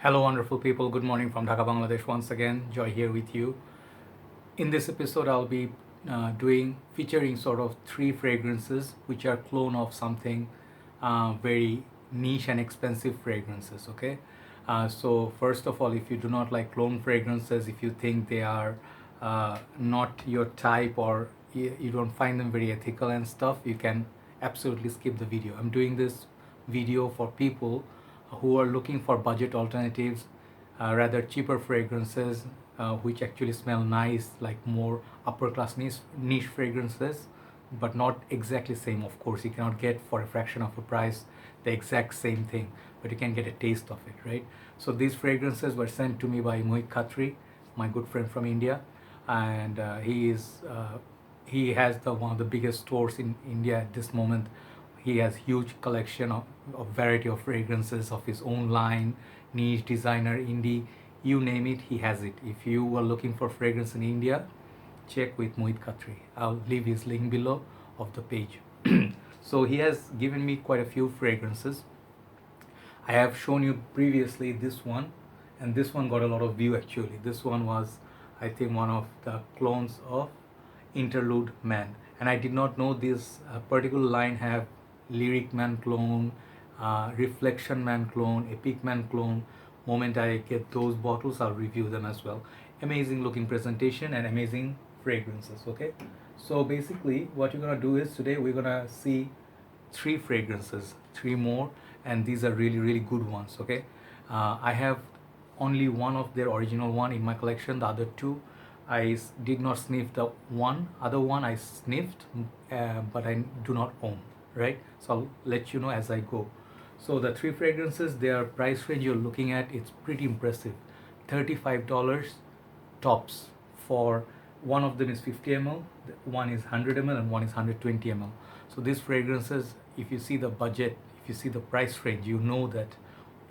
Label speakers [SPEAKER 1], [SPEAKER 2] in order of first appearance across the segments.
[SPEAKER 1] Hello, wonderful people. Good morning from Dhaka, Bangladesh. Once again, Joy here with you. In this episode, I'll be featuring sort of three fragrances which are clone of something very niche and expensive fragrances. Okay, so first of all, if you do not like clone fragrances, if you think they are not your type or you don't find them very ethical and stuff, you can absolutely skip the video. I'm doing this video for people who are looking for budget alternatives, rather cheaper fragrances which actually smell nice, like more upper class niche fragrances, but not exactly same. Of course, you cannot get for a fraction of a price the exact same thing, but you can get a taste of it, right? So these fragrances were sent to me by Mohit Khatri, my good friend from India, and he has one of the biggest stores in India at this moment. He has huge collection of variety of fragrances of his own line, niche, designer, indie, you name it, he has it. If you are looking for fragrance in India, check with Mohit Khatri. I'll leave his link below of the page. So he has given me quite a few fragrances. I have shown you previously this one, and this one got a lot of view actually. This one was, I think, one of the clones of Interlude Man, and I did not know this particular line have Lyric Man clone, Reflection Man clone, Epic Man clone. Moment I get those bottles, I'll review them as well. Amazing looking presentation and amazing fragrances. Okay, so basically what you're gonna do is today we're gonna see three fragrances, three more, and these are really good ones. Okay, I have only one of their original one in my collection. The other two I did not sniff. The other one I sniffed, but I do not own, right? So I'll let you know as I go. So the three fragrances, their price range you're looking at, it's pretty impressive. $35 tops for one of them is 50 ml, one is 100 ml, and one is 120 ml. So these fragrances, if you see the budget, if you see the price range, you know that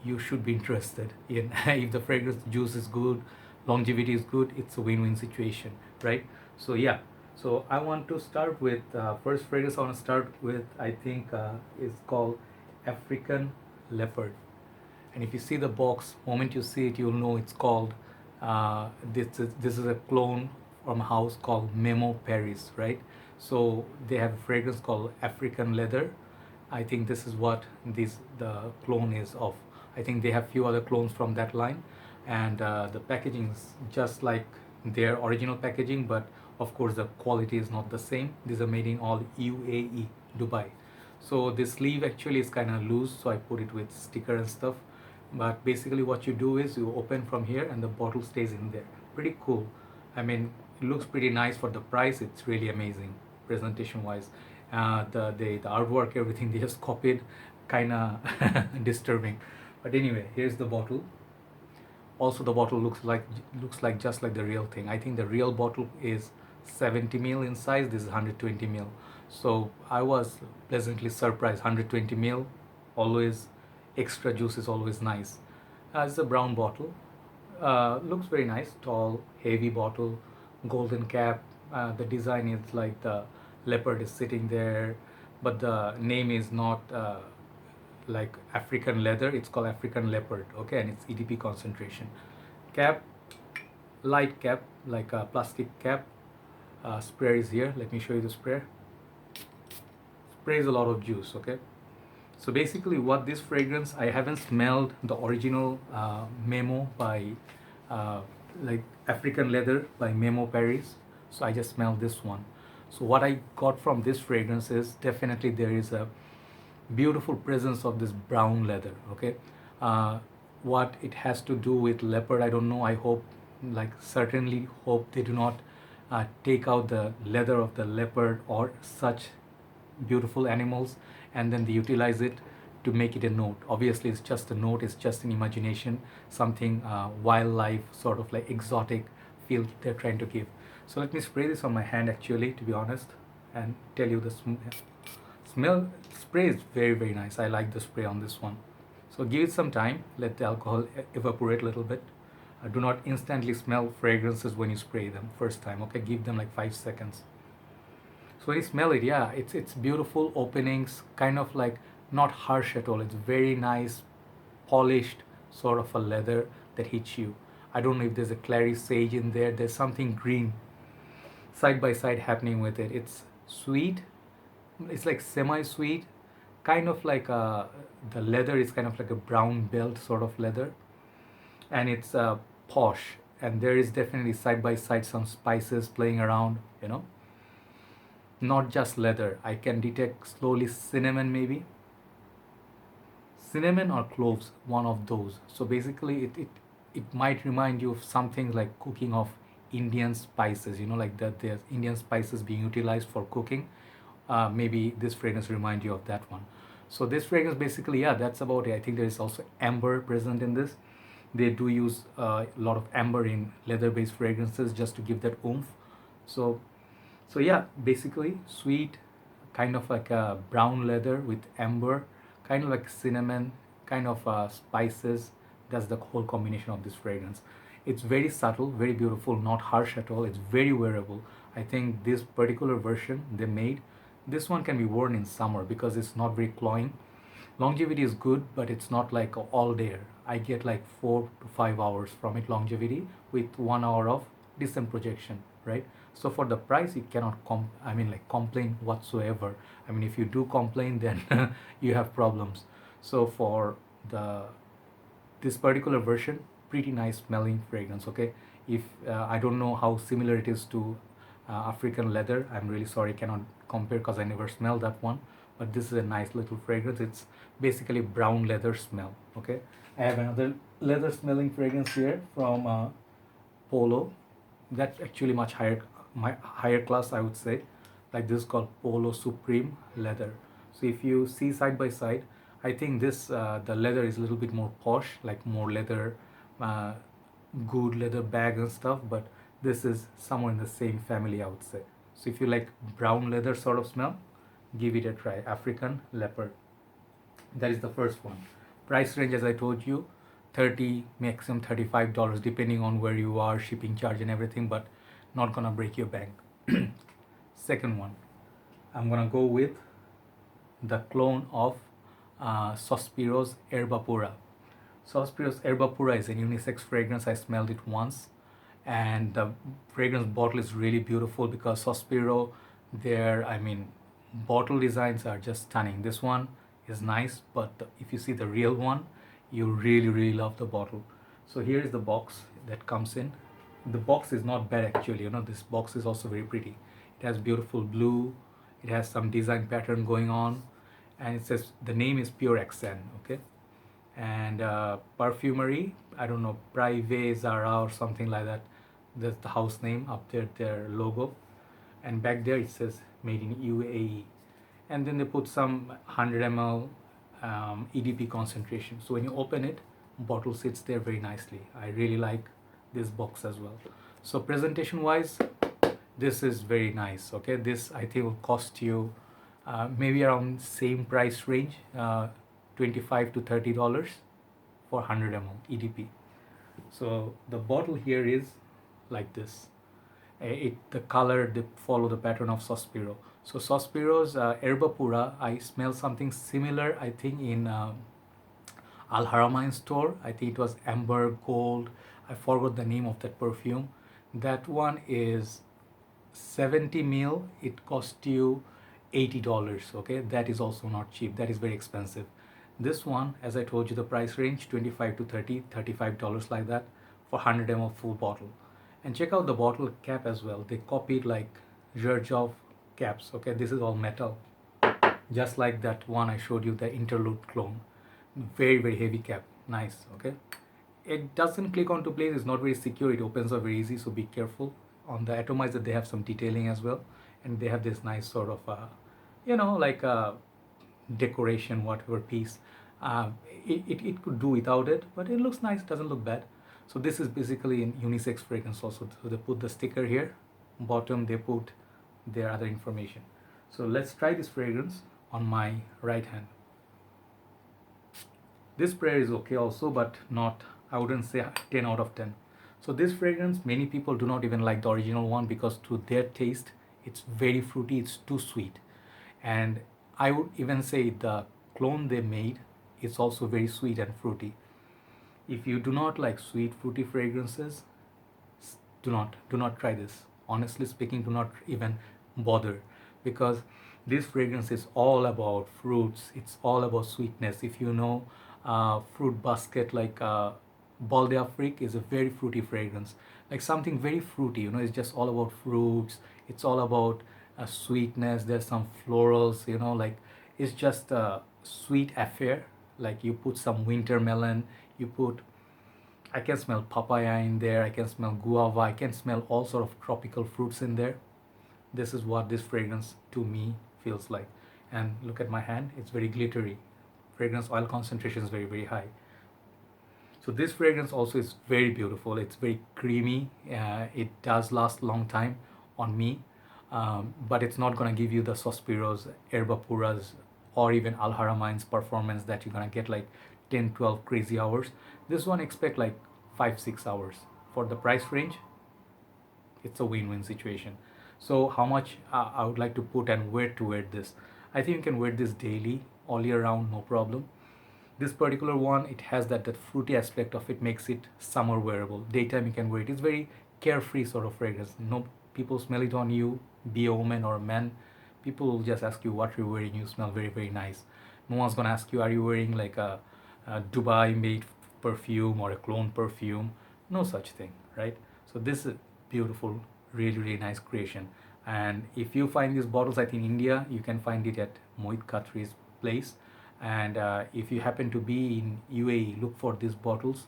[SPEAKER 1] you should be interested in. If the fragrance juice is good, longevity is good, it's a win-win situation, right? So yeah, so I want to start with first fragrance. I want to start with, I think is called African Leopard. And if you see the box, moment you see it, you'll know it's called this is a clone from a house called Memo Paris, right? So they have a fragrance called African Leather. I think this is what the clone is of. I think they have few other clones from that line, and the packaging is just like their original packaging, but of course the quality is not the same. These are made in all UAE, Dubai. So the sleeve actually is kind of loose, so I put it with sticker and stuff. But basically what you do is you open from here and the bottle stays in there. Pretty cool. I mean, it looks pretty nice for the price. It's really amazing presentation wise. The artwork, everything they just copied, kind of disturbing. But anyway, here's the bottle. Also the bottle looks like just like the real thing. I think the real bottle is 70 ml in size. This is 120 ml. So I was pleasantly surprised. 120 ml, always extra juice is always nice. It's a brown bottle. Looks very nice, tall, heavy bottle, golden cap. The design is like the leopard is sitting there, but the name is not like African leather. It's called African Leopard. Okay, and it's EDP concentration. Cap, light cap, like a plastic cap. Sprayer is here. Let me show you the sprayer. Sprays a lot of juice. Okay. So basically what this fragrance, I haven't smelled the original Memo by like African Leather by Memo Paris. So I just smelled this one. So what I got from this fragrance is definitely there is a beautiful presence of this brown leather. Okay, what it has to do with leopard, I don't know. I hope, like certainly hope they do not take out the leather of the leopard or such beautiful animals and then they utilize it to make it a note. Obviously it's just a note, it's just an imagination, something wildlife, sort of like exotic feel they're trying to give. So let me spray this on my hand actually, to be honest, and tell you the smell. Spray is very nice. I like the spray on this one. So give it some time, let the alcohol evaporate a little bit. Do not instantly smell fragrances when you spray them first time. Okay, give them like 5 seconds. So when you smell it, yeah, it's beautiful openings, kind of like not harsh at all. It's very nice, polished, sort of a leather that hits you. I don't know if there's a clary sage in there. There's something green side by side happening with it. It's sweet. It's like semi-sweet, kind of like the leather is kind of like a brown belt sort of leather, and it's posh. And there is definitely side by side some spices playing around. Not just leather. I can detect slowly cinnamon, maybe cinnamon or cloves, one of those. So basically it might remind you of something like cooking of Indian spices, like that there's Indian spices being utilized for cooking. Maybe this fragrance remind you of that one. So this fragrance basically, yeah, that's about it. I think there is also amber present in this. They do use a lot of amber in leather based fragrances just to give that oomph. So yeah, basically sweet, kind of like a brown leather with amber, kind of like cinnamon, kind of spices. That's the whole combination of this fragrance. It's very subtle, very beautiful, not harsh at all. It's very wearable. I think this particular version they made, this one can be worn in summer because it's not very cloying. Longevity is good, but it's not like all day. I get like 4 to 5 hours from it longevity with 1 hour of decent projection, right? So for the price, you cannot complain whatsoever. I mean, if you do complain, then you have problems. So for the this particular version, pretty nice smelling fragrance. Okay, if I don't know how similar it is to African leather, I'm really sorry, cannot compare because I never smelled that one. But this is a nice little fragrance. It's basically brown leather smell. Okay, I have another leather smelling fragrance here from Polo. That's actually much higher class, I would say. Like this is called Polo Supreme leather. So if you see side by side, I think this the leather is a little bit more posh, like more leather, uh, good leather bag and stuff. But this is somewhere in the same family, I would say. So if you like brown leather sort of smell, give it a try. African Leopard. That is the first one. Price range, as I told you, 30 maximum $35 depending on where you are, shipping charge and everything, but not gonna break your bank. Second one, I'm gonna go with the clone of Sospiro's Erba Pura. Sospiro's Erba Pura is a unisex fragrance. I smelled it once, and the fragrance bottle is really beautiful because Sospiro, bottle designs are just stunning. This one is nice, but if you see the real one, you really, really love the bottle. So here is the box that comes in. The box is not bad actually. This box is also very pretty. It has beautiful blue. It has some design pattern going on, and it says the name is Pure Axend. Okay, and perfumery, I don't know, Privé Zara or something like that. That's the house name up there, their logo, and back there it says made in UAE, and then they put some 100 ml EDP concentration. So when you open it, bottle sits there very nicely. I really like this box as well. So presentation wise, this is very nice. Okay, this I think will cost you maybe around same price range, $25 to $30 for 100 ml EDP. So the bottle here is like this. The color, they follow the pattern of Sospiro. So Sospiro's Erba Pura, I smell something similar, I think, in Al Haramain store. I think it was amber gold. I forgot the name of that perfume. That one is 70 ml. It cost you $80. Okay, that is also not cheap. That is very expensive. This one, as I told you, the price range 25 to 30, $35 like that for 100 ml full bottle. And check out the bottle cap as well. They copied like Zherjov caps. Okay, this is all metal, just like that one I showed you, the Interlude clone. Very, very heavy cap. Nice. Okay, it doesn't click onto place. It's not very secure. It opens up very easy, so be careful. On the atomizer they have some detailing as well, and they have this nice sort of like a decoration, whatever piece. It could do without it, but it looks nice. Doesn't look bad. So this is basically an unisex fragrance also. So they put the sticker here, bottom they put their other information. So let's try this fragrance on my right hand. This sprayer is okay also, but not, I wouldn't say 10 out of 10. So this fragrance, many people do not even like the original one because to their taste, it's very fruity, it's too sweet. And I would even say the clone they made is also very sweet and fruity. If you do not like sweet fruity fragrances, do not try this. Honestly speaking, do not even bother, because this fragrance is all about fruits. It's all about sweetness. If you know fruit basket, like Bal d'Afrique is a very fruity fragrance, like something very fruity. It's just all about fruits. It's all about sweetness. There's some florals. Like it's just a sweet affair. Like you put some winter melon, you put, I can smell papaya in there, I can smell guava, I can smell all sort of tropical fruits in there. This is what this fragrance to me feels like. And look at my hand, it's very glittery. Fragrance oil concentration is very, very high. So this fragrance also is very beautiful. It's very creamy. It does last long time on me, but it's not gonna give you the Sospiros, Erba Puras, or even Al Haramain's performance that you're gonna get like 10, 12 crazy hours. This one expect like 5, 6 hours. For the price range, it's a win-win situation. So how much I would like to put and where to wear this? I think you can wear this daily, all year round, no problem. This particular one, it has that fruity aspect of it, makes it summer wearable. Daytime you can wear it. It's very carefree sort of fragrance. No people smell it on you, be a woman or a man. People will just ask you what you're wearing. You smell very, very nice. No one's gonna ask you, are you wearing like a Dubai made perfume or a clone perfume? No such thing, right? So this is beautiful, really, really nice creation. And if you find these bottles, I think in India you can find it at Mohit Khatri's place. And if you happen to be in UAE, look for these bottles.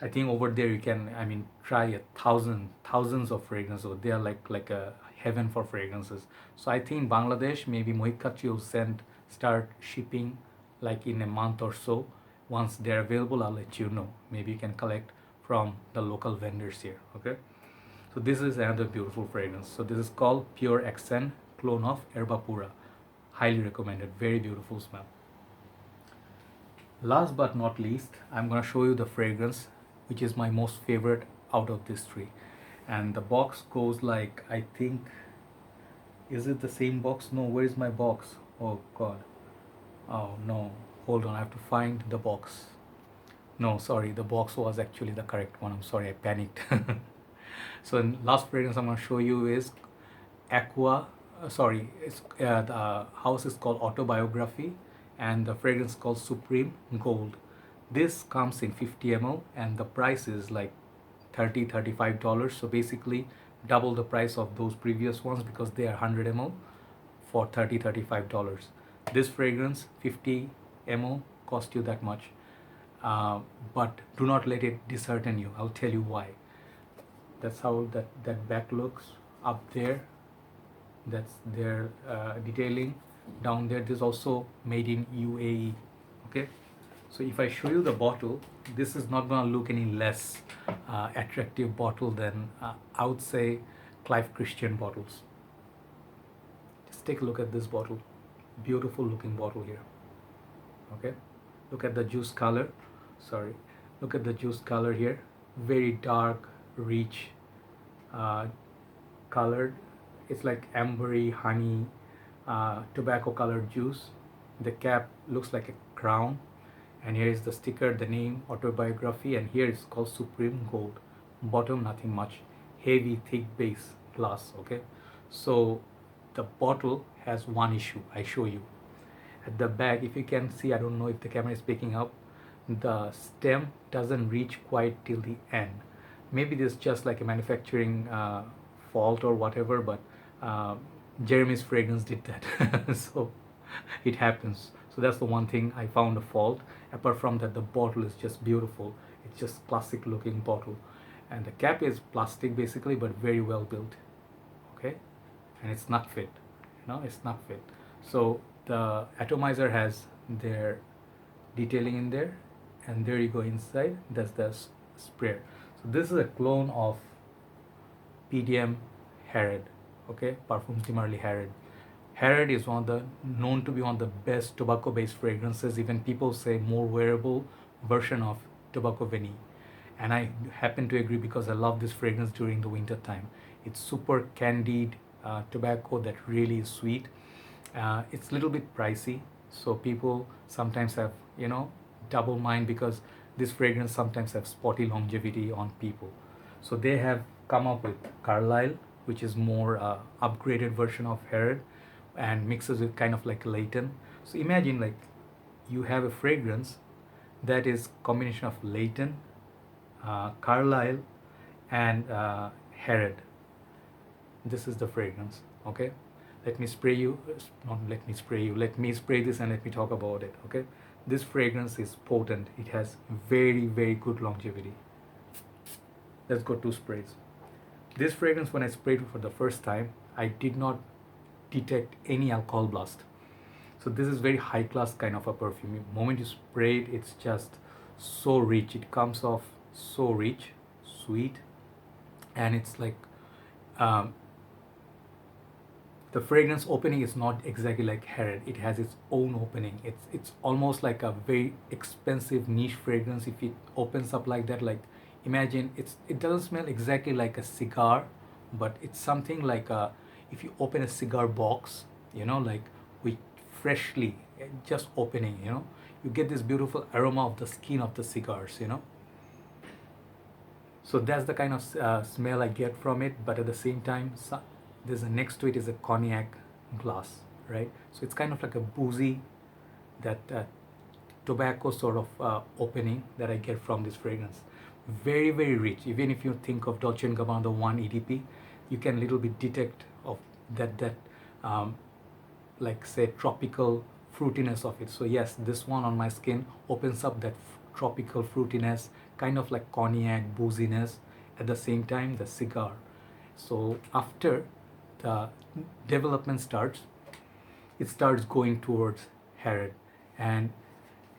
[SPEAKER 1] I think over there you can, I mean, try thousands of fragrances. They are like a heaven for fragrances. So I think Bangladesh, maybe Mohit Khatri will start shipping like in a month or so. Once they're available, I'll let you know. Maybe you can collect from the local vendors here. Okay. So this is another beautiful fragrance. So this is called Pure Axend, clone of Erba Pura. Highly recommended. Very beautiful smell. Last but not least, I'm gonna show you the fragrance which is my most favorite out of these three. And the box goes like, I think, is it the same box? No, where is my box? Oh god. Oh no, hold on, I have to find the box. No, sorry, the box was actually the correct one. I'm sorry, I panicked. So last fragrance I'm going to show you is Aqua. The house is called AutoBiography, and the fragrance is called Supreme Gold. This comes in 50 ml, and the price is like $35. So basically double the price of those previous ones, because they are 100 ml for $35. This fragrance 50 ml cost you that much. But do not let it dishearten you. I'll tell you why. That's how that back looks up there. That's their detailing down there. This is also made in UAE. Okay, so if I show you the bottle, this is not gonna look any less attractive bottle than I would say Clive Christian bottles. Just take a look at this bottle. Beautiful looking bottle here. Okay, look at the juice color. Sorry, look at the juice color here. Very dark, rich colored. It's like ambery, honey, tobacco colored juice. The cap looks like a crown, and here is the sticker, the name, AutoBiography, and here it's called Supreme Gold. Bottom, nothing much. Heavy, thick base glass. Okay, so the bottle has one issue. I show you at the back. If you can see, I don't know if the camera is picking up, the stem doesn't reach quite till the end. Maybe this is just like a manufacturing fault or whatever, but Jeremy's fragrance did that. So it happens. So that's the one thing I found a fault. Apart from that, the bottle is just beautiful. It's just classic looking bottle, and the cap is plastic basically, but very well built. Okay, and it's not fit. It's not fit. So the atomizer has their detailing in there, and there you go inside. That's the sprayer. So this is a clone of PDM Herod. Okay, Parfums de Marly Herod. Herod is known to be one of the best tobacco-based fragrances. Even people say more wearable version of Tobacco Vanille, and I happen to agree, because I love this fragrance during the winter time. It's super candied tobacco that really is sweet. It's a little bit pricey, so people sometimes have double mind, because this fragrance sometimes have spotty longevity on people. So they have come up with Carlisle, which is more upgraded version of Herod, and mixes with kind of like Layton. So imagine like you have a fragrance that is combination of Layton, Carlisle, and Herod. This is the fragrance. Okay, let me spray you. Not let me spray you. Let me spray this and let me talk about it. Okay, this fragrance is potent. It has very good longevity. Let's go 2 sprays. This fragrance, when I sprayed it for the first time, I did not detect any alcohol blast. So this is very high class kind of a perfume. The moment you spray it, it's just so rich. It comes off so rich, sweet, and it's like the fragrance opening is not exactly like Herod. It has its own opening. It's almost like a very expensive niche fragrance. If it opens up like that, like imagine it doesn't smell exactly like a cigar, but it's something like a, if you open a cigar box, like with freshly just opening, you get this beautiful aroma of the skin of the cigars. So that's the kind of smell I get from it. But at the same time, there's a next to it is a cognac glass, right? So it's kind of like a boozy, that tobacco sort of opening that I get from this fragrance. Very rich. Even if you think of Dolce & Gabbana, the 1 EDP, you can little bit detect of that like say tropical fruitiness of it. So yes, this one on my skin opens up that tropical fruitiness, kind of like cognac booziness, at the same time the cigar. So after the development starts, it starts going towards Herod. And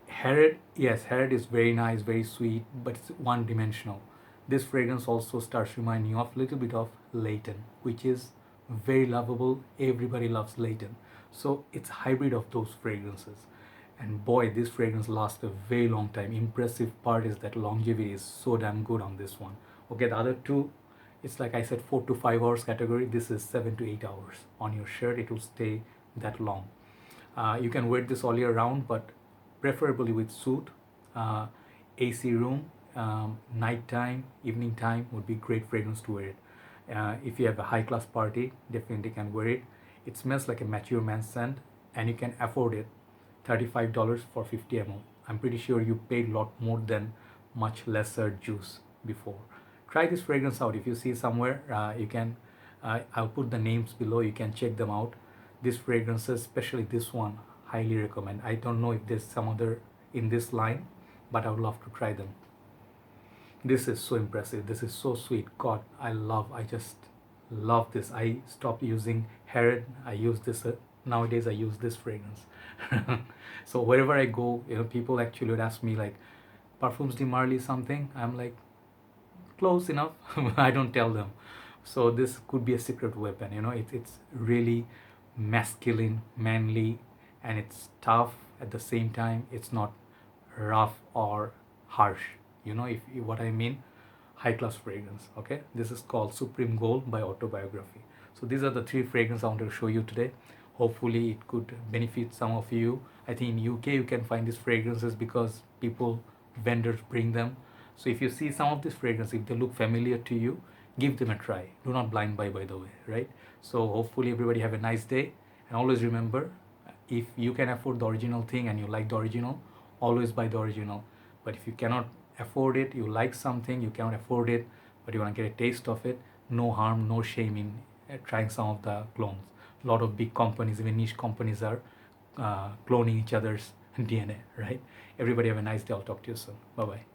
[SPEAKER 1] Herod, yes, Herod is very nice, very sweet, but it's one dimensional. This fragrance also starts reminding you of a little bit of Layton, which is very lovable. Everybody loves Layton. So it's a hybrid of those fragrances. And boy, this fragrance lasts a very long time. Impressive part is that longevity is so damn good on this one. Okay, the other two, it's like I said, 4 to 5 hours category. This is 7 to 8 hours. On your shirt, it will stay that long. You can wear this all year round, but preferably with suit. AC room, nighttime, evening time would be great fragrance to wear it. If you have a high class party, definitely can wear it. It smells like a mature man's scent, and you can afford it. $35 for 50 ml. I'm pretty sure you paid a lot more than much lesser juice before. Try this fragrance out. If you see somewhere, you can, I'll put the names below, you can check them out. These fragrances, especially this one, highly recommend. I don't know if there's some other in this line, but I would love to try them. This is so impressive. This is so sweet. God, I just love this. I stopped using Herod. I use this, nowadays I use this fragrance. So wherever I go, people actually would ask me like, Parfums de Marly something. I'm like, close enough. I don't tell them. So this could be a secret weapon. It's really masculine, manly, and it's tough at the same time. It's not rough or harsh. If what I mean, high class fragrance. Okay, this is called Supreme Gold by AutoBiography. So these are the 3 fragrances I want to show you today. Hopefully it could benefit some of you. I think in UK you can find these fragrances because vendors bring them. So if you see some of these fragrances, if they look familiar to you, give them a try. Do not blind buy, by the way, right? So hopefully everybody have a nice day. And always remember, if you can afford the original thing and you like the original, always buy the original. But if you cannot afford it, you like something, you cannot afford it, but you want to get a taste of it, no harm, no shame in trying some of the clones. A lot of big companies, even niche companies, are cloning each other's DNA, right? Everybody have a nice day. I'll talk to you soon. Bye-bye.